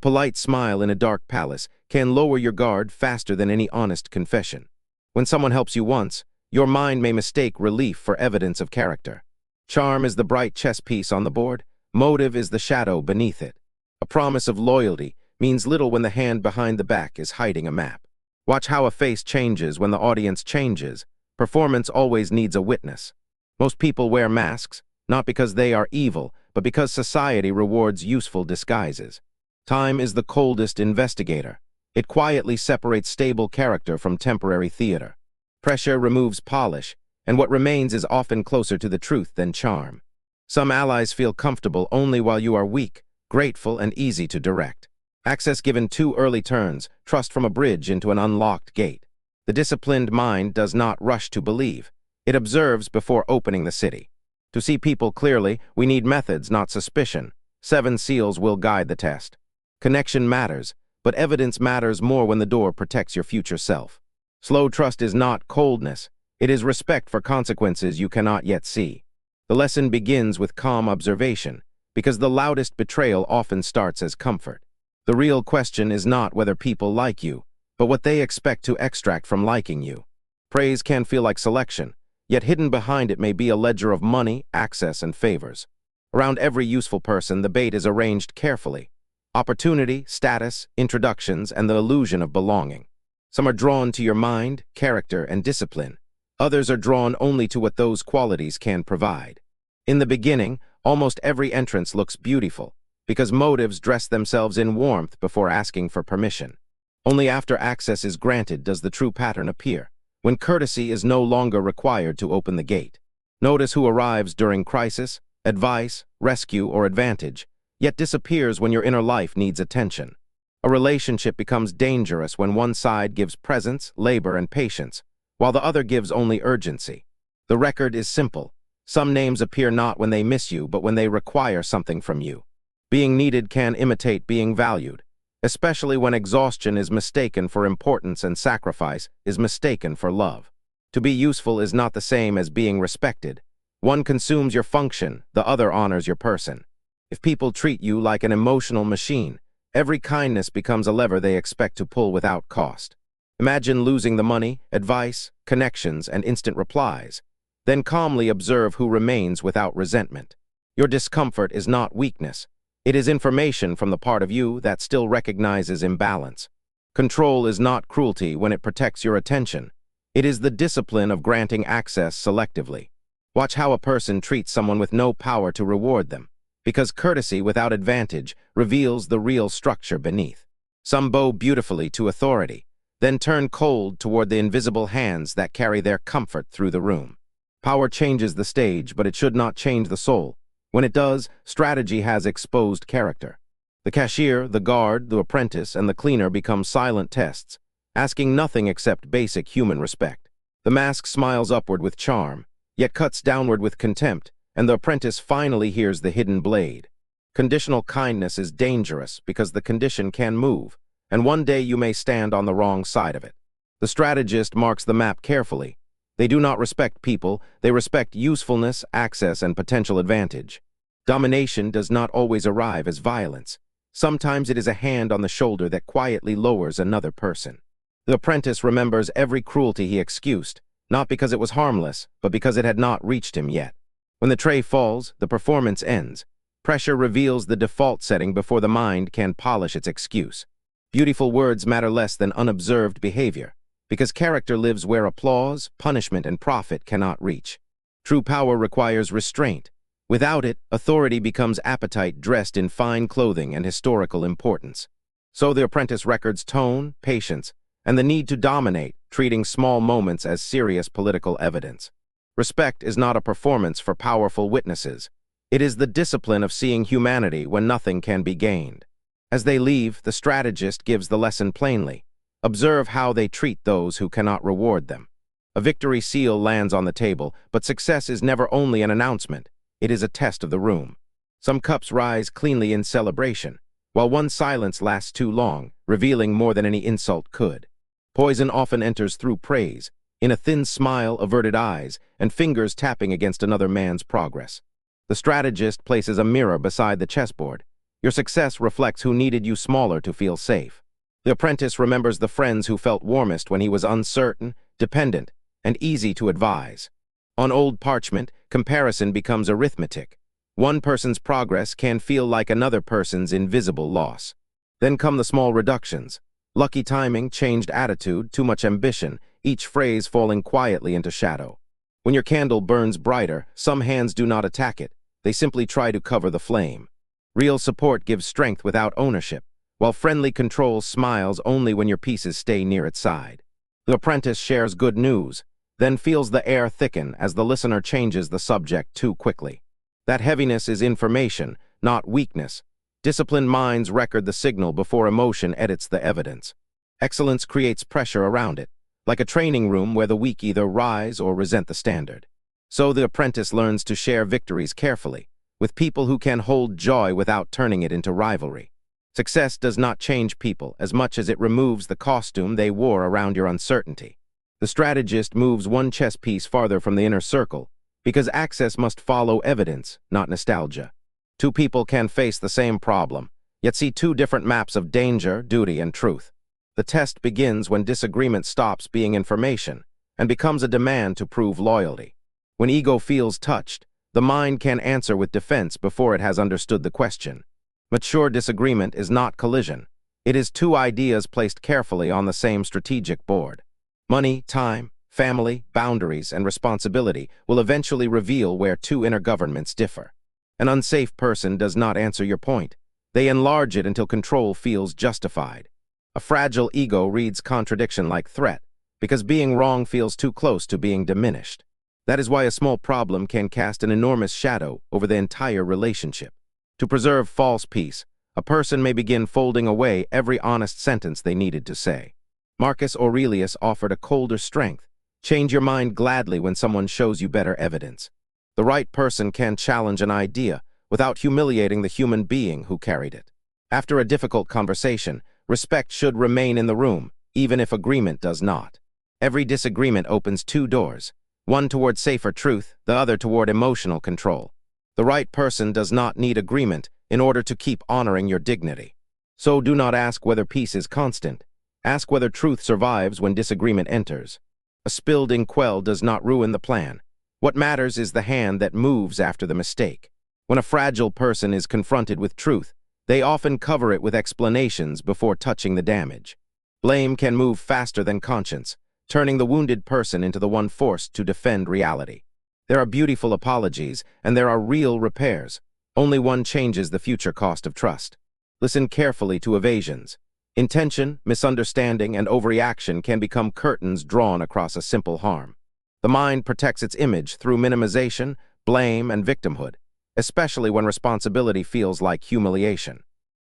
polite smile in a dark palace can lower your guard faster than any honest confession. When someone helps you once, your mind may mistake relief for evidence of character. Charm is the bright chess piece on the board. Motive is the shadow beneath it. A promise of loyalty means little when the hand behind the back is hiding a map. Watch how a face changes when the audience changes. Performance always needs a witness. Most people wear masks, not because they are evil, but because society rewards useful disguises. Time is the coldest investigator. It quietly separates stable character from temporary theater. Pressure removes polish, and what remains is often closer to the truth than charm. Some allies feel comfortable only while you are weak, grateful, and easy to direct. Access given too early turns trust from a bridge into an unlocked gate. The disciplined mind does not rush to believe. It observes before opening the city. To see people clearly, we need methods, not suspicion. 7 seals will guide the test. Connection matters, but evidence matters more when the door protects your future self. Slow trust is not coldness. It is respect for consequences you cannot yet see. The lesson begins with calm observation, because the loudest betrayal often starts as comfort. The real question is not whether people like you, but what they expect to extract from liking you. Praise can feel like selection, yet hidden behind it may be a ledger of money, access, and favors. Around every useful person, the bait is arranged carefully. Opportunity, status, introductions, and the illusion of belonging. Some are drawn to your mind, character, and discipline. Others are drawn only to what those qualities can provide. In the beginning, almost every entrance looks beautiful, because motives dress themselves in warmth before asking for permission. Only after access is granted does the true pattern appear, when courtesy is no longer required to open the gate. Notice who arrives during crisis, advice, rescue, or advantage, yet disappears when your inner life needs attention. A relationship becomes dangerous when one side gives presence, labor, and patience, while the other gives only urgency. The record is simple. Some names appear not when they miss you, but when they require something from you. Being needed can imitate being valued, especially when exhaustion is mistaken for importance and sacrifice is mistaken for love. To be useful is not the same as being respected. One consumes your function, the other honors your person. If people treat you like an emotional machine, every kindness becomes a lever they expect to pull without cost. Imagine losing the money, advice, connections, and instant replies. Then calmly observe who remains without resentment. Your discomfort is not weakness. It is information from the part of you that still recognizes imbalance. Control is not cruelty when it protects your attention. It is the discipline of granting access selectively. Watch how a person treats someone with no power to reward them, because courtesy without advantage reveals the real structure beneath. Some bow beautifully to authority, then turn cold toward the invisible hands that carry their comfort through the room. Power changes the stage, but it should not change the soul. When it does, strategy has exposed character. The cashier, the guard, the apprentice, and the cleaner become silent tests, asking nothing except basic human respect. The mask smiles upward with charm, yet cuts downward with contempt, and the apprentice finally hears the hidden blade. Conditional kindness is dangerous because the condition can move, and one day you may stand on the wrong side of it. The strategist marks the map carefully. They do not respect people, they respect usefulness, access, and potential advantage. Domination does not always arrive as violence. Sometimes it is a hand on the shoulder that quietly lowers another person. The apprentice remembers every cruelty he excused, not because it was harmless, but because it had not reached him yet. When the tray falls, the performance ends. Pressure reveals the default setting before the mind can polish its excuse. Beautiful words matter less than unobserved behavior, because character lives where applause, punishment, and profit cannot reach. True power requires restraint. Without it, authority becomes appetite dressed in fine clothing and historical importance. So the apprentice records tone, patience, and the need to dominate, treating small moments as serious political evidence. Respect is not a performance for powerful witnesses. It is the discipline of seeing humanity when nothing can be gained. As they leave, the strategist gives the lesson plainly. Observe how they treat those who cannot reward them. A victory seal lands on the table, but success is never only an announcement. It is a test of the room. Some cups rise cleanly in celebration, while one silence lasts too long, revealing more than any insult could. Poison often enters through praise, in a thin smile, averted eyes, and fingers tapping against another man's progress. The strategist places a mirror beside the chessboard. Your success reflects who needed you smaller to feel safe. The apprentice remembers the friends who felt warmest when he was uncertain, dependent, and easy to advise. On old parchment, comparison becomes arithmetic. One person's progress can feel like another person's invisible loss. Then come the small reductions. Lucky timing, changed attitude, too much ambition, each phrase falling quietly into shadow. When your candle burns brighter, some hands do not attack it. They simply try to cover the flame. Real support gives strength without ownership, while friendly control smiles only when your pieces stay near its side. The apprentice shares good news, then feels the air thicken as the listener changes the subject too quickly. That heaviness is information, not weakness. Disciplined minds record the signal before emotion edits the evidence. Excellence creates pressure around it, like a training room where the weak either rise or resent the standard. So the apprentice learns to share victories carefully, with people who can hold joy without turning it into rivalry. Success does not change people as much as it removes the costume they wore around your uncertainty. The strategist moves one chess piece farther from the inner circle, because access must follow evidence, not nostalgia. Two people can face the same problem, yet see two different maps of danger, duty, and truth. The test begins when disagreement stops being information and becomes a demand to prove loyalty. When ego feels touched, the mind can answer with defense before it has understood the question. Mature disagreement is not collision. It is two ideas placed carefully on the same strategic board. Money, time, family, boundaries, and responsibility will eventually reveal where two inner governments differ. An unsafe person does not answer your point. They enlarge it until control feels justified. A fragile ego reads contradiction like threat, because being wrong feels too close to being diminished. That is why a small problem can cast an enormous shadow over the entire relationship. To preserve false peace, a person may begin folding away every honest sentence they needed to say. Marcus Aurelius offered a colder strength. Change your mind gladly when someone shows you better evidence. The right person can challenge an idea without humiliating the human being who carried it. After a difficult conversation, respect should remain in the room, even if agreement does not. Every disagreement opens two doors, one toward safer truth, the other toward emotional control. The right person does not need agreement in order to keep honoring your dignity. So do not ask whether peace is constant. Ask whether truth survives when disagreement enters. A spilled inkwell does not ruin the plan. What matters is the hand that moves after the mistake. When a fragile person is confronted with truth, they often cover it with explanations before touching the damage. Blame can move faster than conscience, turning the wounded person into the one forced to defend reality. There are beautiful apologies, and there are real repairs. Only one changes the future cost of trust. Listen carefully to evasions. Intention, misunderstanding, and overreaction can become curtains drawn across a simple harm. The mind protects its image through minimization, blame, and victimhood, especially when responsibility feels like humiliation.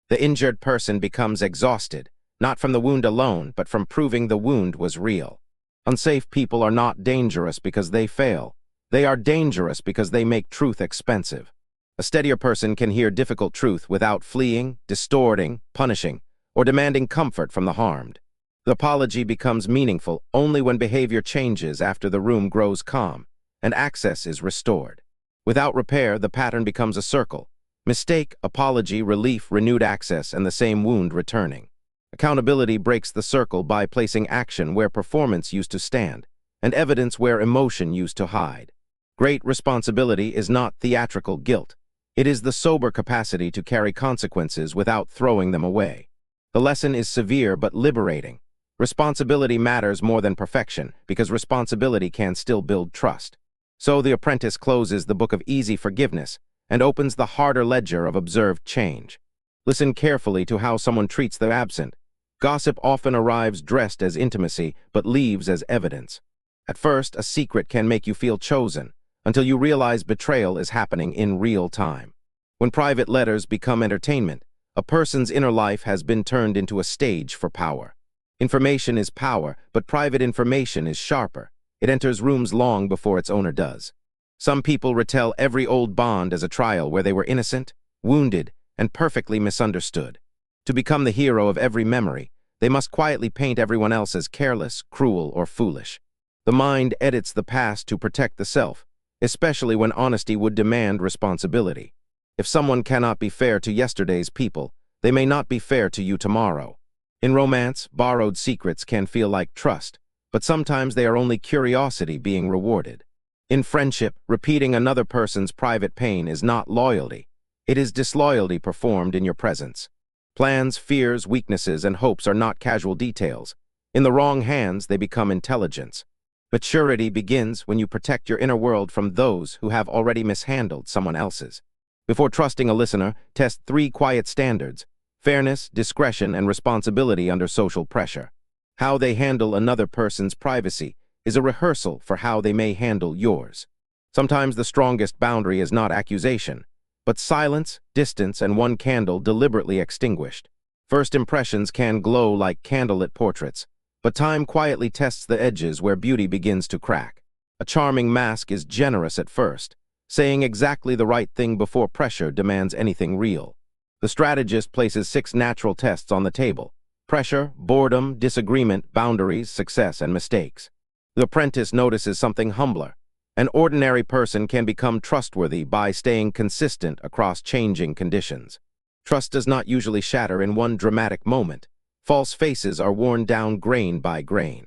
The injured person becomes exhausted, not from the wound alone, but from proving the wound was real. Unsafe people are not dangerous because they fail. They are dangerous because they make truth expensive. A steadier person can hear difficult truth without fleeing, distorting, punishing, or demanding comfort from the harmed. The apology becomes meaningful only when behavior changes after the room grows calm and access is restored. Without repair, the pattern becomes a circle. Mistake, apology, relief, renewed access, and the same wound returning. Accountability breaks the circle by placing action where performance used to stand, and evidence where emotion used to hide. Great responsibility is not theatrical guilt. It is the sober capacity to carry consequences without throwing them away. The lesson is severe but liberating. Responsibility matters more than perfection because responsibility can still build trust. So the apprentice closes the book of easy forgiveness and opens the harder ledger of observed change. Listen carefully to how someone treats the absent. Gossip often arrives dressed as intimacy but leaves as evidence. At first, a secret can make you feel chosen, until you realize betrayal is happening in real time. When private letters become entertainment, a person's inner life has been turned into a stage for power. Information is power, but private information is sharper. It enters rooms long before its owner does. Some people retell every old bond as a trial where they were innocent, wounded, and perfectly misunderstood. To become the hero of every memory, they must quietly paint everyone else as careless, cruel, or foolish. The mind edits the past to protect the self, especially when honesty would demand responsibility. If someone cannot be fair to yesterday's people, they may not be fair to you tomorrow. In romance, borrowed secrets can feel like trust, but sometimes they are only curiosity being rewarded. In friendship, repeating another person's private pain is not loyalty. It is disloyalty performed in your presence. Plans, fears, weaknesses, and hopes are not casual details. In the wrong hands, they become intelligence. Maturity begins when you protect your inner world from those who have already mishandled someone else's. Before trusting a listener, test 3 quiet standards: fairness, discretion, and responsibility under social pressure. How they handle another person's privacy is a rehearsal for how they may handle yours. Sometimes the strongest boundary is not accusation, but silence, distance, and one candle deliberately extinguished. First impressions can glow like candlelit portraits, but time quietly tests the edges where beauty begins to crack. A charming mask is generous at first, saying exactly the right thing before pressure demands anything real. The strategist places 6 natural tests on the table: pressure, boredom, disagreement, boundaries, success, and mistakes. The apprentice notices something humbler. An ordinary person can become trustworthy by staying consistent across changing conditions. Trust does not usually shatter in one dramatic moment. False faces are worn down grain by grain.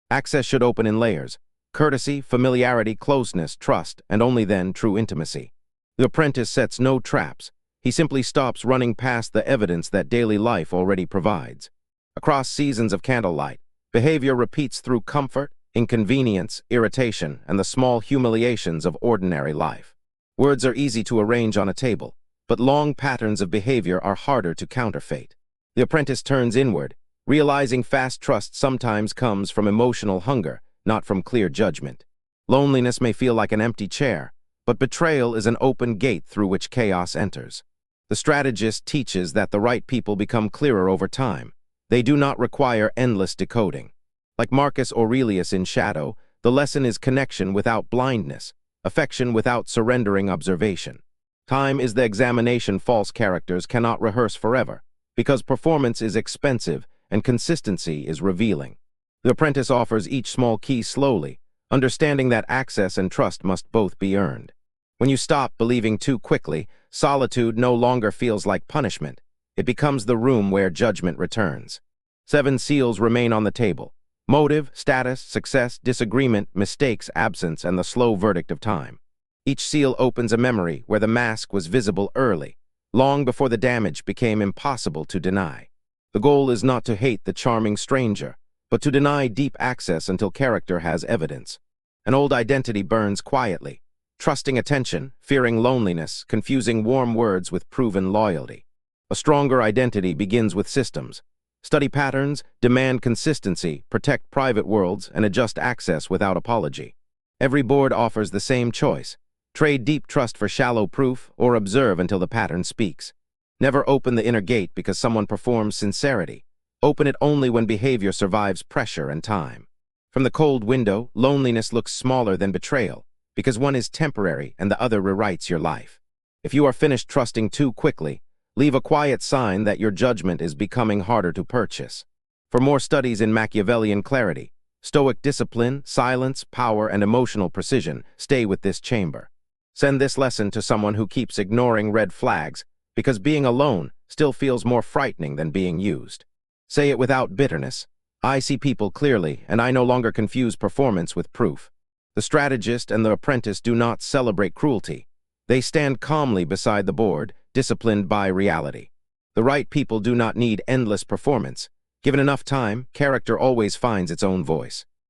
Access should open in layers: courtesy, familiarity, closeness, trust, and only then true intimacy. The apprentice sets no traps. He simply stops running past the evidence that daily life already provides. Across seasons of candlelight, behavior repeats through comfort, inconvenience, irritation, and the small humiliations of ordinary life. Words are easy to arrange on a table, but long patterns of behavior are harder to counterfeit. The apprentice turns inward, realizing fast trust sometimes comes from emotional hunger, not from clear judgment. Loneliness may feel like an empty chair, but betrayal is an open gate through which chaos enters. The strategist teaches that the right people become clearer over time. They do not require endless decoding. Like Marcus Aurelius in Shadow, the lesson is connection without blindness, affection without surrendering observation. Time is the examination false characters cannot rehearse forever, because performance is expensive and consistency is revealing. The apprentice offers each small key slowly, understanding that access and trust must both be earned. When you stop believing too quickly, solitude no longer feels like punishment. It becomes the room where judgment returns. 7 seals remain on the table: motive, status, success, disagreement, mistakes, absence, and the slow verdict of time. Each seal opens a memory where the mask was visible early, long before the damage became impossible to deny. The goal is not to hate the charming stranger, but to deny deep access until character has evidence. An old identity burns quietly, trusting attention, fearing loneliness, confusing warm words with proven loyalty. A stronger identity begins with systems. Study patterns, demand consistency, protect private worlds, and adjust access without apology. Every board offers the same choice: trade deep trust for shallow proof, or observe until the pattern speaks. Never open the inner gate because someone performs sincerity. Open it only when behavior survives pressure and time. From the cold window, loneliness looks smaller than betrayal, because one is temporary and the other rewrites your life. If you are finished trusting too quickly, leave a quiet sign that your judgment is becoming harder to purchase. For more studies in Machiavellian clarity, Stoic discipline, silence, power, and emotional precision, stay with this chamber. Send this lesson to someone who keeps ignoring red flags, because being alone still feels more frightening than being used. Say it without bitterness: I see people clearly, and I no longer confuse performance with proof. The strategist and the apprentice do not celebrate cruelty. They stand calmly beside the board, disciplined by reality. The right people do not need endless performance. Given enough time, character always finds its own voice.